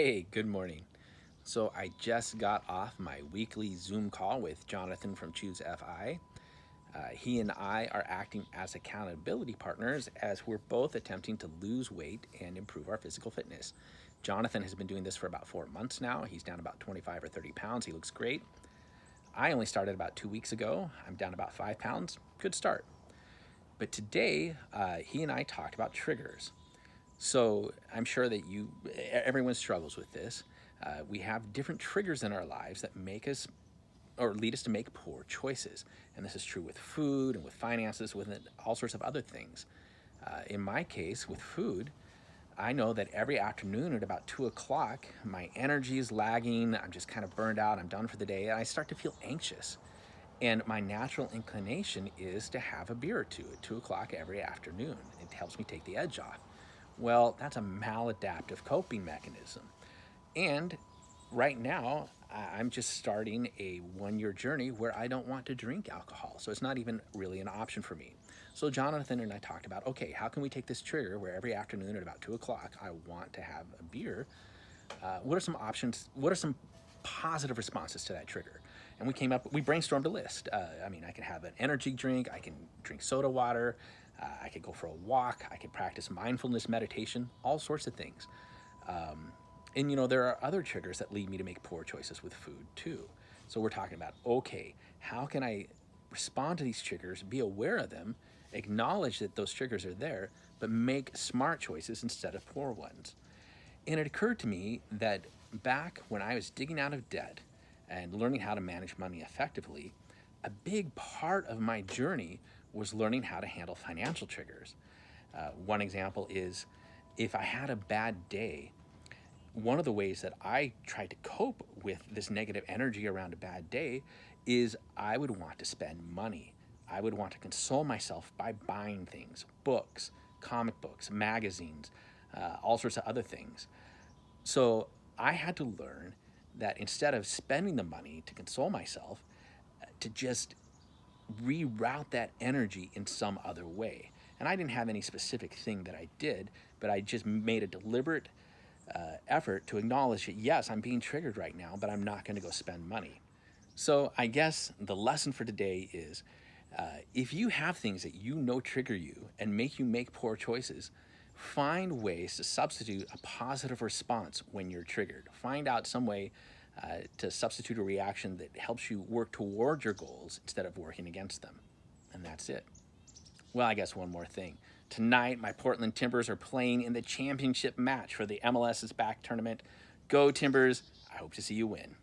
Hey, good morning. So I just got off my weekly Zoom call with Jonathan from Choose FI. He and I are acting as accountability partners as we're both attempting to lose weight and improve our physical fitness. Jonathan has been doing this for about 4 months now. He's down about 25 or 30 pounds. He looks great. I only started about 2 weeks ago. I'm down about 5 pounds. Good start. But today, he and I talked about triggers. So I'm sure that everyone struggles with this. We have different triggers in our lives that make us or lead us to make poor choices. And this is true with food and with finances, with all sorts of other things. In my case, with food, I know that every afternoon at about 2 o'clock, my energy is lagging. I'm just kind of burned out. I'm done for the day. And I start to feel anxious. And my natural inclination is to have a beer or two at 2 o'clock every afternoon. It helps me take the edge off. Well, that's a maladaptive coping mechanism. And right now, I'm just starting a 1 year journey where I don't want to drink alcohol. So it's not even really an option for me. So Jonathan and I talked about, okay, how can we take this trigger where every afternoon at about 2 o'clock, I want to have a beer? What are some options? What are some positive responses to that trigger? And we brainstormed a list. I can have an energy drink, I can drink soda water, I could go for a walk, I could practice mindfulness meditation, all sorts of things. And there are other triggers that lead me to make poor choices with food too. So we're talking about, okay, how can I respond to these triggers, be aware of them, acknowledge that those triggers are there, but make smart choices instead of poor ones? And it occurred to me that back when I was digging out of debt and learning how to manage money effectively, a big part of my journey was learning how to handle financial triggers. One example is if I had a bad day, one of the ways that I tried to cope with this negative energy around a bad day is I would want to spend money. I would want to console myself by buying things, books, comic books, magazines, all sorts of other things. So I had to learn that instead of spending the money to console myself, to just reroute that energy in some other way. And I didn't have any specific thing that I did, but I just made a deliberate effort to acknowledge that, yes, I'm being triggered right now, but I'm not going to go spend money. So I guess the lesson for today is if you have things that you know trigger you and make you make poor choices, find ways to substitute a positive response when you're triggered. Find out some way to substitute a reaction that helps you work toward your goals instead of working against them. And that's it. Well, I guess one more thing. Tonight, my Portland Timbers are playing in the championship match for the MLS is Back tournament. Go Timbers. I hope to see you win.